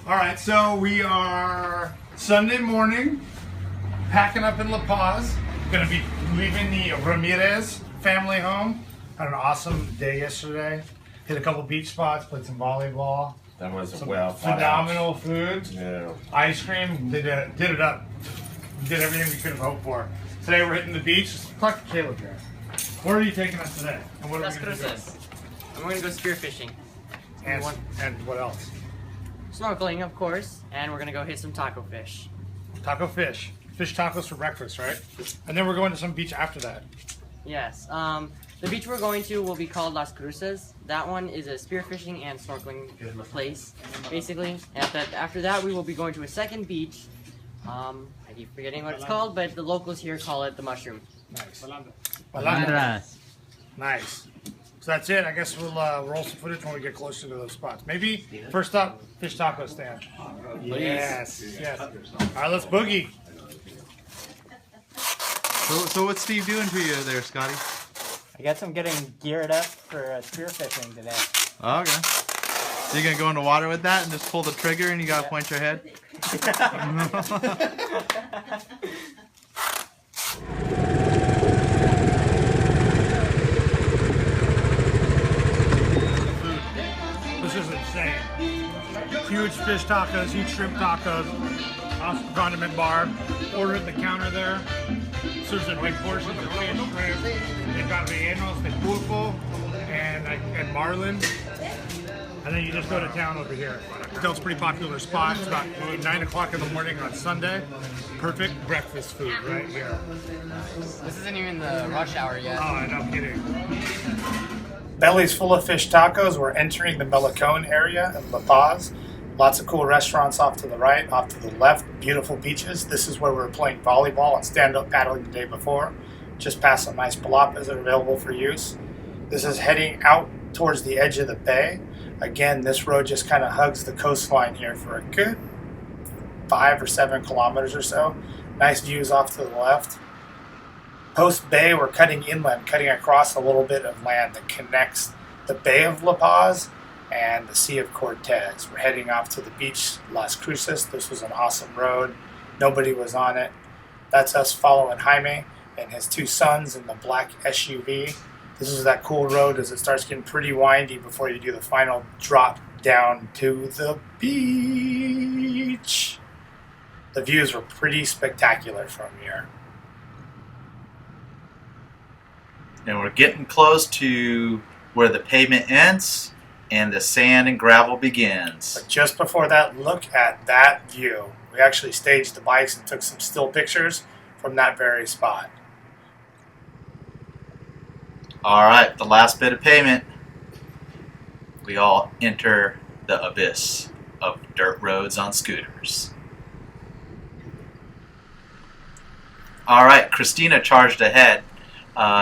All right, so we are Sunday morning, packing up in La Paz. Gonna be leaving the Ramirez family home. Had an awesome day yesterday. Hit a couple beach spots, played some volleyball. That was Some well phenomenal food. Yeah. Ice cream. Did it up. Did everything we could have hoped for. Today we're hitting the beach. Just talk to Caleb here. Where are you taking us today? And what are Las we gonna do? Cruces. And we're gonna go spearfishing. And what else? Snorkeling, of course, and we're gonna go hit some taco fish. Taco fish. Fish tacos for breakfast, right? And then we're going to some beach after that. Yes. The beach we're going to will be called Las Cruces. That one is a spearfishing and snorkeling place, basically. And after that, we will be going to a second beach. I keep forgetting what it's called, but the locals here call it the Mushroom. Nice. Balandras. Nice. So that's it. I guess we'll roll some footage when we get closer to those spots. Maybe first up, fish taco stand. Yes. Yes. All right, let's boogie. So what's Steve doing to you there, Scotty? I guess I'm getting geared up for spearfishing today. Oh, okay. So you're gonna go in the water with that and just pull the trigger and you gotta point your head? This is insane. Huge fish tacos, huge shrimp tacos, awesome condiment bar. Order at the counter there. Serves in big portions of fish, shrimp. They've got rellenos de pulpo and marlin. And then you just go to town over here. It's a pretty popular spot. It's about 9 o'clock in the morning on Sunday. Perfect breakfast food right here. This isn't even the rush hour yet. Oh, no kidding. Belly's full of fish tacos. We're entering the Melicon area in La Paz. Lots of cool restaurants off to the right, off to the left. Beautiful beaches. This is where we were playing volleyball and stand-up paddling the day before. Just past some nice palapas that are available for use. This is heading out towards the edge of the bay. Again, this road just kind of hugs the coastline here for a good 5 or 7 kilometers or so. Nice views off to the left. Post Bay, we're cutting inland, cutting across a little bit of land that connects the Bay of La Paz and the Sea of Cortez. We're heading off to the beach, Las Cruces. This was an awesome road. Nobody was on it. That's us following Jaime and his 2 sons in the black SUV. This is that cool road as it starts getting pretty windy before you do the final drop down to the beach. The views were pretty spectacular from here. And we're getting close to where the pavement ends and the sand and gravel begins. But just before that, look at that view. We actually staged the bikes and took some still pictures from that very spot. Alright, the last bit of pavement. We all enter the abyss of dirt roads on scooters. Alright, Christina charged ahead,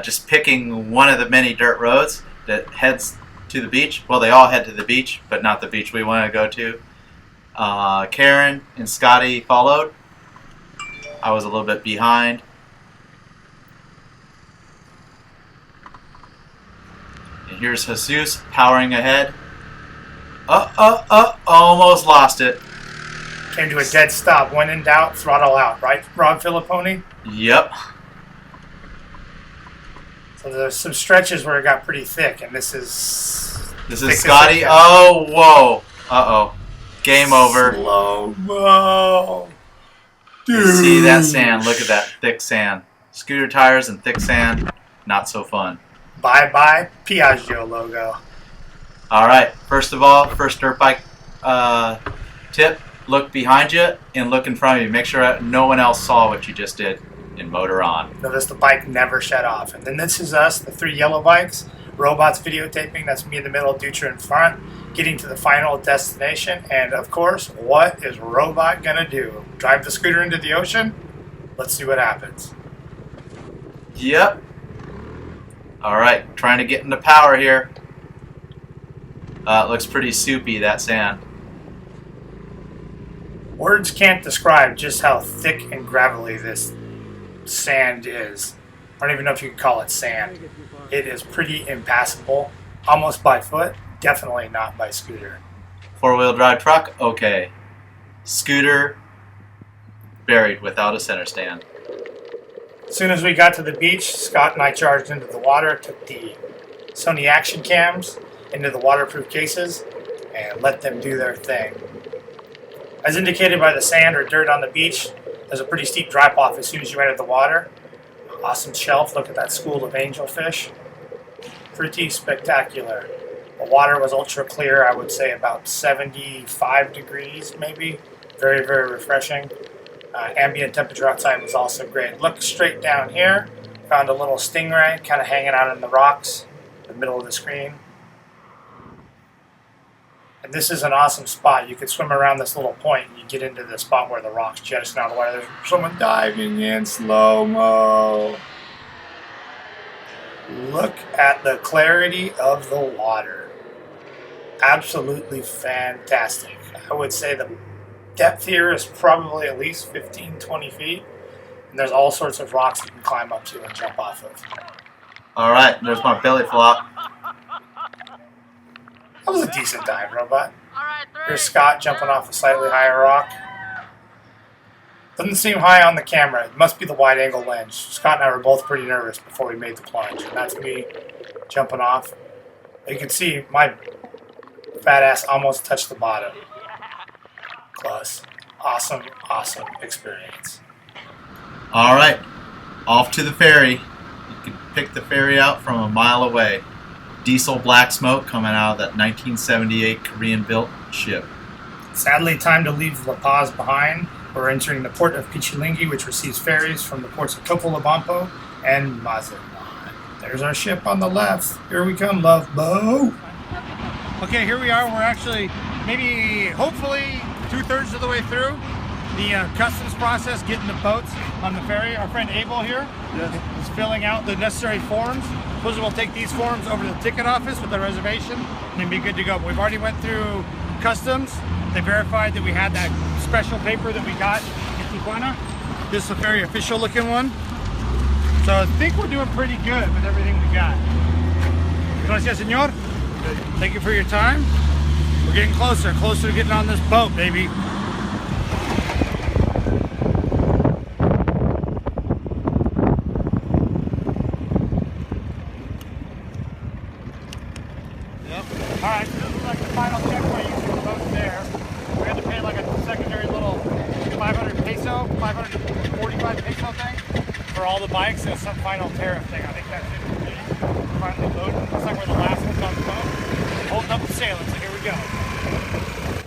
just picking one of the many dirt roads that heads to the beach. Well, they all head to the beach, but not the beach we want to go to. Karen and Scotty followed. I was a little bit behind. And here's Jesus powering ahead. Almost lost it. Came to a dead stop. When in doubt, throttle out. Right, Rob Filipponi? Yep. So there's some stretches where it got pretty thick, and this is Scotty. Oh, whoa. Uh-oh. Game over. Slow-mo. You see that sand. Look at that thick sand. Scooter tires and thick sand. Not so fun. Bye-bye Piaggio logo. All right. First of all, first dirt bike tip. Look behind you and look in front of you. Make sure no one else saw what you just did. And motor on. Notice the bike never shut off. And then this is us, the 3 yellow bikes. Robots videotaping. That's me in the middle, Dutra in front. Getting to the final destination. And of course, what is Robot gonna do? Drive the scooter into the ocean? Let's see what happens. Yep. All right. Trying to get into power here. It looks pretty soupy, that sand. Words can't describe just how thick and gravelly this sand is. I don't even know if you can call it sand. It is pretty impassable, almost by foot, definitely not by scooter. 4-wheel drive truck, okay. scooter buried without a center stand. As soon as we got to the beach, Scott and I charged into the water, took the Sony action cams into the waterproof cases, and let them do their thing. As indicated by the sand or dirt on the beach, there's a pretty steep drop off as soon as you enter the water. Awesome shelf. Look at that school of angelfish. Pretty spectacular. The water was ultra clear, I would say about 75 degrees maybe. Very, very refreshing. Ambient temperature outside was also great. Look straight down here. Found a little stingray kind of hanging out in the rocks in the middle of the screen. And this is an awesome spot. You could swim around this little point and you get into the spot where the rocks jettison out of the water. There's someone diving in slow-mo. Look at the clarity of the water. Absolutely fantastic. I would say the depth here is probably at least 15, 20 feet. And there's all sorts of rocks you can climb up to and jump off of. All right, there's my belly flop. That was a decent dive, Robot. Here's Scott jumping off a slightly higher rock. Doesn't seem high on the camera. It must be the wide-angle lens. Scott and I were both pretty nervous before we made the plunge. And that's me jumping off. You can see my fat ass almost touched the bottom. Close. Awesome, awesome experience. All right, off to the ferry. You can pick the ferry out from a mile away. Diesel black smoke coming out of that 1978 Korean-built ship. Sadly, time to leave La Paz behind. We're entering the port of Pichilingui, which receives ferries from the ports of Topolobampo and Mazatlan. There's our ship on the left. Here we come, love boat. Okay, here we are. We're actually maybe, hopefully, 2/3 of the way through the customs process, getting the boats on the ferry. Our friend Abel here is filling out the necessary forms. Supposedly we'll take these forms over to the ticket office with the reservation and then be good to go. But we've already went through customs. They verified that we had that special paper that we got in Tijuana. This is a very official looking one. So I think we're doing pretty good with everything we got. Gracias, señor. Thank you for your time. We're getting closer to getting on this boat, baby. Alright, so this is like the final checkpoint. You see the boat there. We had to pay like a secondary little 545 peso thing for all the bikes and some final tariff thing. I think that's it. Finally loaded. Looks like we're the last ones on the boat. Holding up the sailing, so here we go.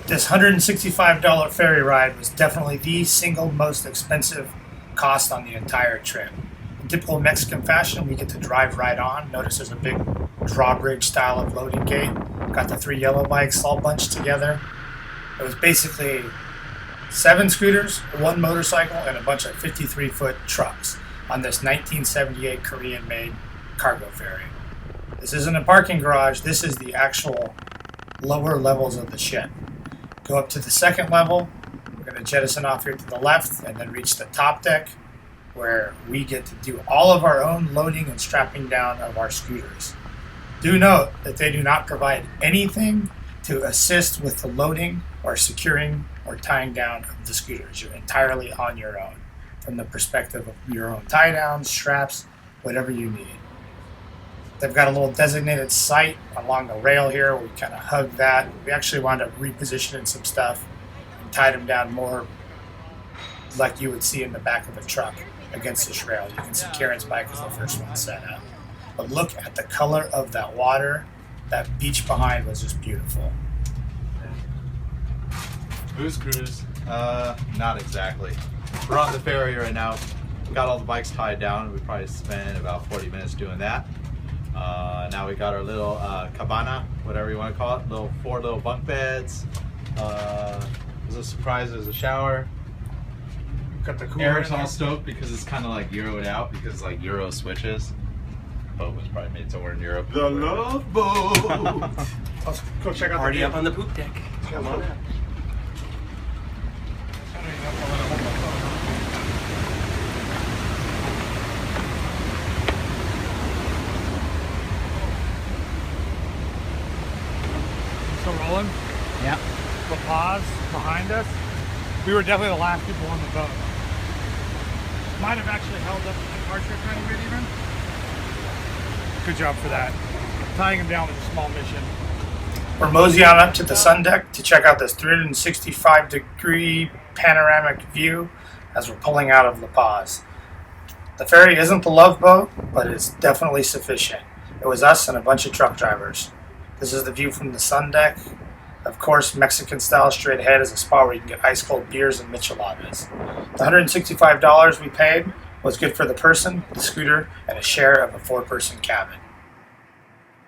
This $165 ferry ride was definitely the single most expensive cost on the entire trip. In typical Mexican fashion, we get to drive right on. Notice there's a big drawbridge style of loading gate. Got the 3 yellow bikes all bunched together. It was basically 7 scooters, 1 motorcycle, and a bunch of 53-foot trucks on this 1978 Korean-made cargo ferry. This isn't a parking garage. This is the actual lower levels of the ship. Go up to the 2nd level. We're going to jettison off here to the left and then reach the top deck where we get to do all of our own loading and strapping down of our scooters. Do note that they do not provide anything to assist with the loading or securing or tying down of the scooters. You're entirely on your own from the perspective of your own tie downs, straps, whatever you need. They've got a little designated site along the rail here. We kind of hugged that. We actually wound up repositioning some stuff and tied them down more like you would see in the back of a truck against this rail. You can see Karen's bike is the first one set up. But look at the color of that water. That beach behind was just beautiful. Who's cruise? Not exactly. We're on the ferry right now. Got all the bikes tied down. We probably spent about 40 minutes doing that. Now we got our little cabana, whatever you want to call it. 4 little bunk beds. There's a surprise. There's a shower. Got the cooler Eric's in there. all stoked because it's kind of like Euroed out because it's like Euro switches. Boat was probably made somewhere in Europe. The Love Boat. Let's go check out Party the up on the poop deck. Come on out. Still rolling? Yeah. La Paz behind us. We were definitely the last people on the boat. Might have actually held up the departure a tiny bit even. Good job for that. Tying him down was a small mission. We're moseying on up to the sun deck to check out this 365-degree panoramic view as we're pulling out of La Paz. The ferry isn't the love boat, but it's definitely sufficient. It was us and a bunch of truck drivers. This is the view from the sun deck. Of course, Mexican style straight ahead is a spot where you can get ice cold beers and micheladas. The $165 we paid was good for the person, the scooter, and a share of a 4-person cabin.